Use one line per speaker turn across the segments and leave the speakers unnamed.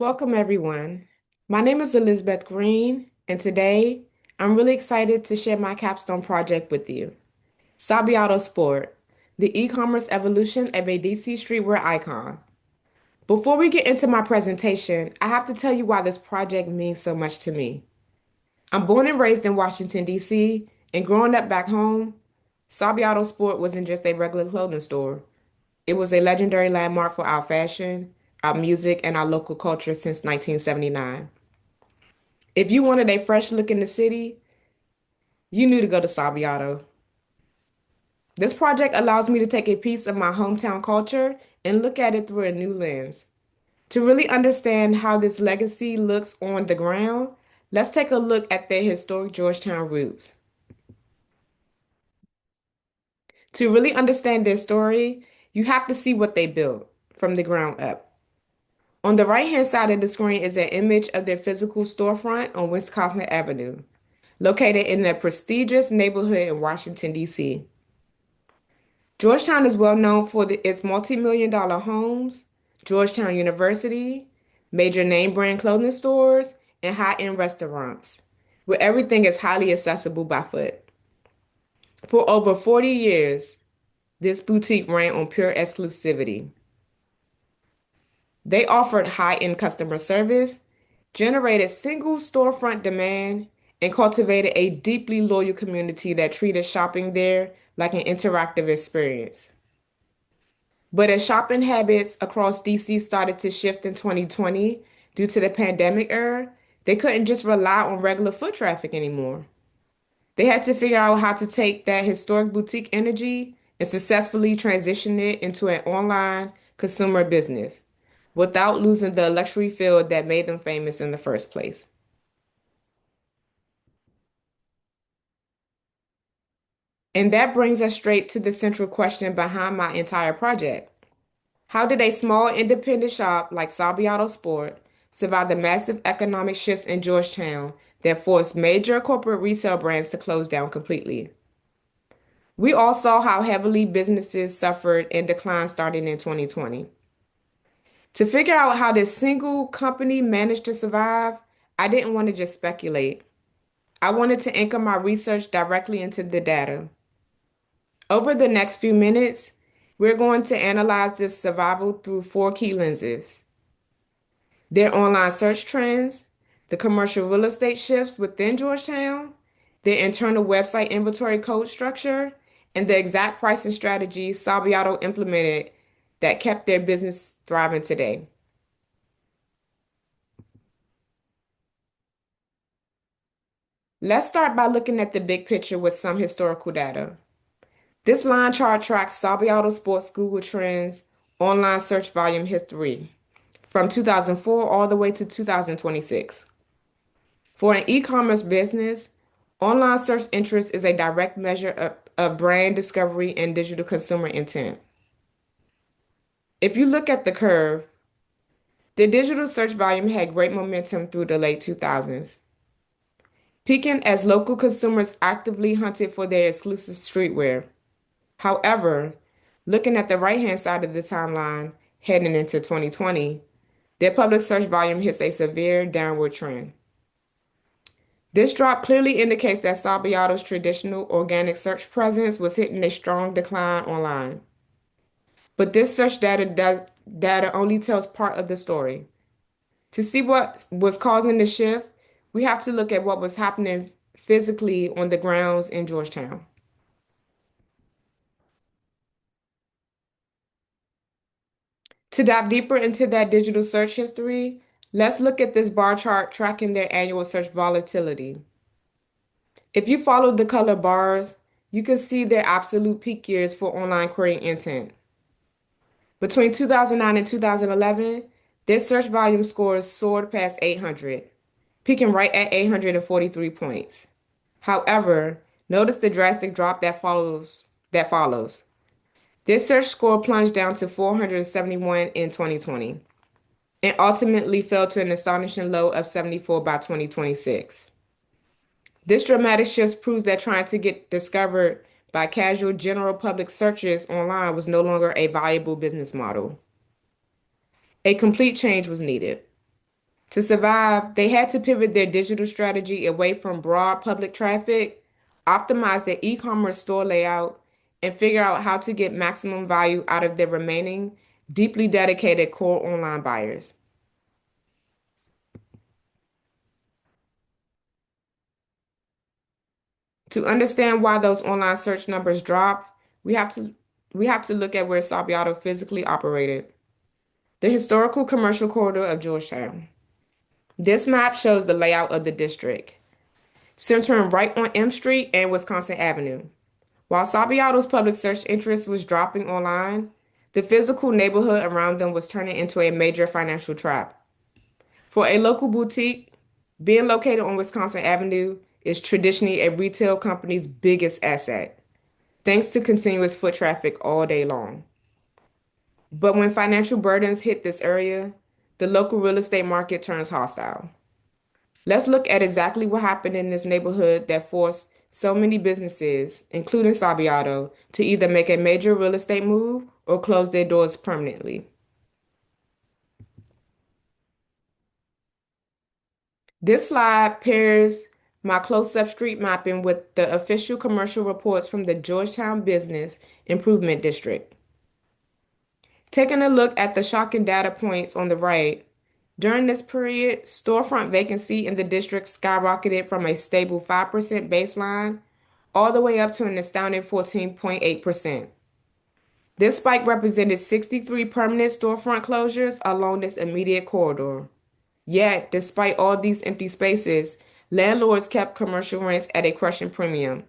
Welcome, everyone. My name is Elizabeth Green, and today I'm really excited to share my capstone project with you. Sabiato Sport, the e-commerce evolution of a DC streetwear icon. Before we get into my presentation, I have to tell you why this project means so much to me. I'm born and raised in Washington, D.C., and growing up back home, Sabiato Sport wasn't just a regular clothing store. It was a legendary landmark for our fashion, our music, and our local culture since 1979. If you wanted a fresh look in the city, you knew to go to Sabiato. This project allows me to take a piece of my hometown culture and look at it through a new lens. To really understand how this legacy looks on the ground, let's take a look at their historic Georgetown roots. To really understand their story, you have to see what they built from the ground up. On the right-hand side of the screen is an image of their physical storefront on Wisconsin Avenue, located in a prestigious neighborhood in Washington, D.C. Georgetown is well known for its multi-million dollar homes, Georgetown University, major name brand clothing stores, and high-end restaurants, where everything is highly accessible by foot. For over 40 years, this boutique ran on pure exclusivity. They offered high-end customer service, generated single storefront demand, and cultivated a deeply loyal community that treated shopping there like an interactive experience. But as shopping habits across DC started to shift in 2020 due to the pandemic era, they couldn't just rely on regular foot traffic anymore. They had to figure out how to take that historic boutique energy and successfully transition it into an online consumer business without losing the luxury feel that made them famous in the first place. And that brings us straight to the central question behind my entire project. How did a small independent shop like Sabiato Sport survive the massive economic shifts in Georgetown that forced major corporate retail brands to close down completely? We all saw how heavily businesses suffered and declined starting in 2020. To figure out how this single company managed to survive, I didn't want to just speculate. I wanted to anchor my research directly into the data. Over the next few minutes, we're going to analyze this survival through four key lenses: their online search trends, the commercial real estate shifts within Georgetown, their internal website inventory code structure, and the exact pricing strategies Sabiato implemented that kept their business thriving today. Let's start by looking at the big picture with some historical data. This line chart tracks Sabiato Sports Google Trends online search volume history from 2004 all the way to 2026. For an e-commerce business, online search interest is a direct measure of brand discovery and digital consumer intent. If you look at the curve, the digital search volume had great momentum through the late 2000s, peaking as local consumers actively hunted for their exclusive streetwear. However, looking at the right-hand side of the timeline heading into 2020, their public search volume hits a severe downward trend. This drop clearly indicates that Sabiato's traditional organic search presence was hitting a strong decline online. But this data only tells part of the story. To see what was causing the shift, we have to look at what was happening physically on the grounds in Georgetown. To dive deeper into that digital search history, let's look at this bar chart tracking their annual search volatility. If you follow the color bars, you can see their absolute peak years for online querying intent. Between 2009 and 2011, their search volume scores soared past 800, peaking right at 843 points. However, notice the drastic drop that follows. This search score plunged down to 471 in 2020 and ultimately fell to an astonishing low of 74 by 2026. This dramatic shift proves that trying to get discovered by casual general public searches online was no longer a viable business model. A complete change was needed. To survive, they had to pivot their digital strategy away from broad public traffic, optimize their e-commerce store layout, and figure out how to get maximum value out of their remaining deeply dedicated core online buyers. To understand why those online search numbers dropped, we have to we have to look at where Sabiato physically operated. The historical commercial corridor of Georgetown. This map shows the layout of the district, centering right on M Street and Wisconsin Avenue. While Sabiato's public search interest was dropping online, the physical neighborhood around them was turning into a major financial trap. For a local boutique, being located on Wisconsin Avenue is traditionally a retail company's biggest asset, thanks to continuous foot traffic all day long. But when financial burdens hit this area, the local real estate market turns hostile. Let's look at exactly what happened in this neighborhood that forced so many businesses, including Sabiato, to either make a major real estate move or close their doors permanently. This slide pairs my close-up street mapping with the official commercial reports from the Georgetown Business Improvement District. Taking a look at the shocking data points on the right, during this period, storefront vacancy in the district skyrocketed from a stable 5% baseline all the way up to an astounding 14.8%. This spike represented 63 permanent storefront closures along this immediate corridor. Yet, despite all these empty spaces, landlords kept commercial rents at a crushing premium,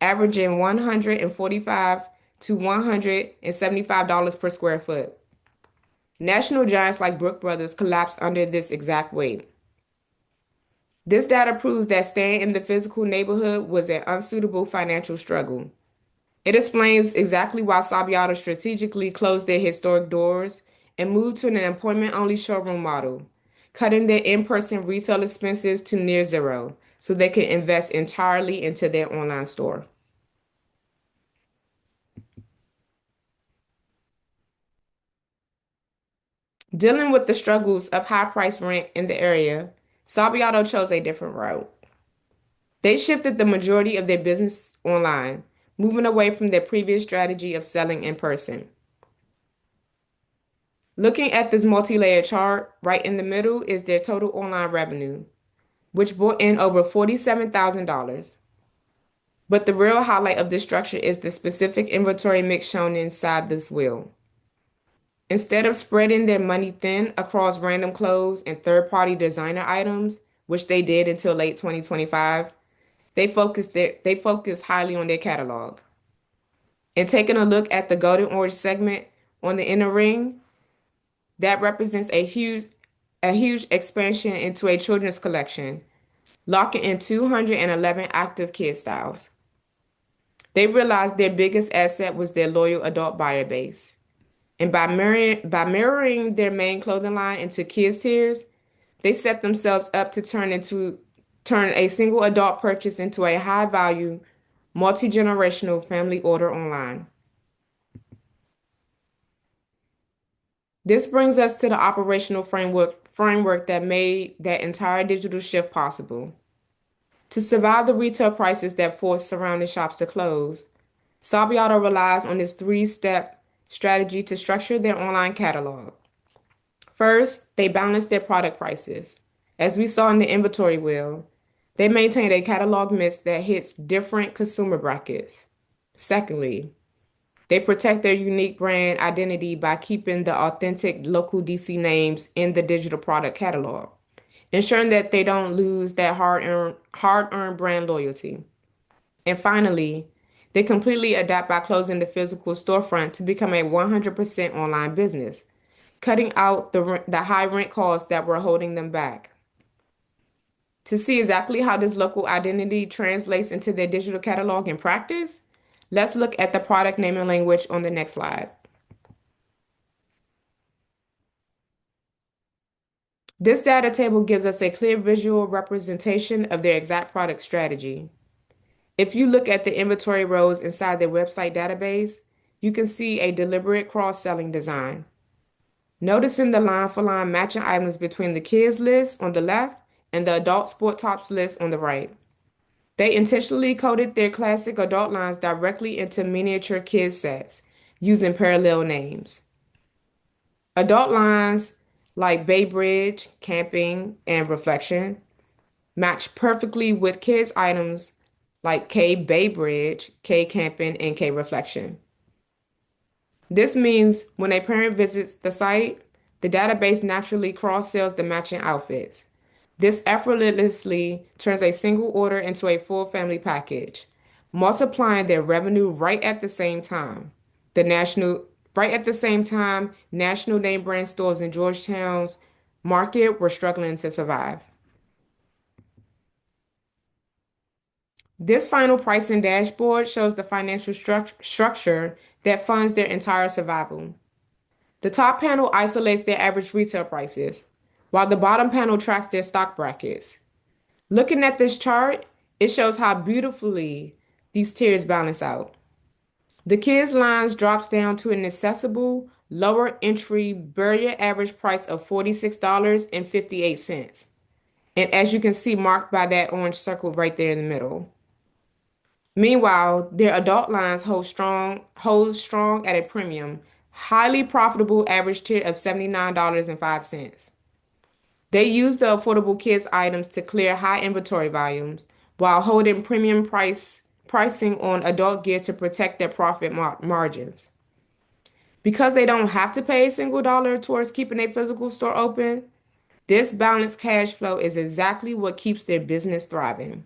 averaging $145 to $175 per square foot. National giants like Brook Brothers collapsed under this exact weight. This data proves that staying in the physical neighborhood was an unsuitable financial struggle. It explains exactly why Sabiato strategically closed their historic doors and moved to an appointment-only showroom model, cutting their in-person retail expenses to near zero so they can invest entirely into their online store. Dealing with the struggles of high-priced rent in the area, Sabiato chose a different route. They shifted the majority of their business online, moving away from their previous strategy of selling in person. Looking at this multi-layered chart, right in the middle is their total online revenue, which brought in over $47,000. But the real highlight of this structure is the specific inventory mix shown inside this wheel. Instead of spreading their money thin across random clothes and third-party designer items, which they did until late 2025, they focused highly on their catalog. And taking a look at the golden orange segment on the inner ring, that represents a huge expansion into a children's collection, locking in 211 active kid styles. They realized their biggest asset was their loyal adult buyer base. And by mirroring their main clothing line into kids tiers, they set themselves up to turn a single adult purchase into a high value, multi-generational family order online. This brings us to the operational framework that made that entire digital shift possible. To survive the retail crisis that forced surrounding shops to close, Sabiato relies on this three-step strategy to structure their online catalog. First, they balance their product prices. As we saw in the inventory wheel, they maintain a catalog mix that hits different consumer brackets. Secondly, they protect their unique brand identity by keeping the authentic local DC names in the digital product catalog, ensuring that they don't lose that hard-earned brand loyalty. And finally, they completely adapt by closing the physical storefront to become a 100% online business, cutting out the high rent costs that were holding them back. To see exactly how this local identity translates into their digital catalog in practice, let's look at the product naming language on the next slide. This data table gives us a clear visual representation of their exact product strategy. If you look at the inventory rows inside their website database, you can see a deliberate cross-selling design. noticing the line-for-line matching items between the kids list on the left and the adult sport tops list on the right. They intentionally coded their classic adult lines directly into miniature kids sets using parallel names. Adult lines like Bay Bridge, Camping, and Reflection match perfectly with kids items like K Bay Bridge, K Camping, and K Reflection. This means when a parent visits the site, the database naturally cross-sells the matching outfits. This effortlessly turns a single order into a full family package, multiplying their revenue right at the same time. The national Right at the same time, national name brand stores in Georgetown's market were struggling to survive. This final pricing dashboard shows the financial structure that funds their entire survival. The top panel isolates their average retail prices, while the bottom panel tracks their stock brackets. Looking at this chart, it shows how beautifully these tiers balance out. The kids lines drops down to an accessible, lower entry barrier average price of $46.58. And as you can see, marked by that orange circle right there in the middle. Meanwhile, their adult lines hold strong at a premium, highly profitable average tier of $79.05. They use the affordable kids items to clear high inventory volumes while holding pricing on adult gear to protect their profit margins. Because they don't have to pay a single dollar towards keeping a physical store open, this balanced cash flow is exactly what keeps their business thriving.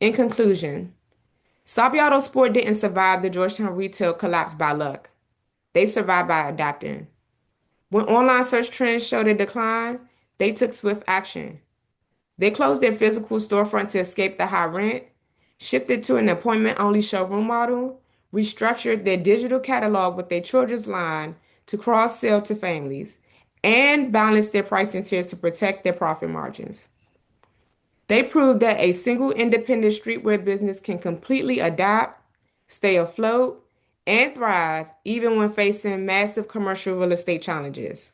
In conclusion, Sabiato Sport didn't survive the Georgetown retail collapse by luck. They survived by adapting. When online search trends showed a decline, they took swift action. They closed their physical storefront to escape the high rent, shifted to an appointment-only showroom model, restructured their digital catalog with a children's line to cross-sell to families, and balanced their pricing tiers to protect their profit margins. They proved that a single independent streetwear business can completely adapt, stay afloat, and thrive even when facing massive commercial real estate challenges.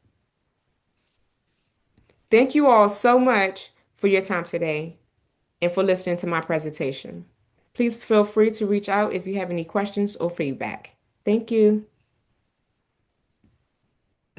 Thank you all so much for your time today and for listening to my presentation. Please feel free to reach out if you have any questions or feedback. Thank you.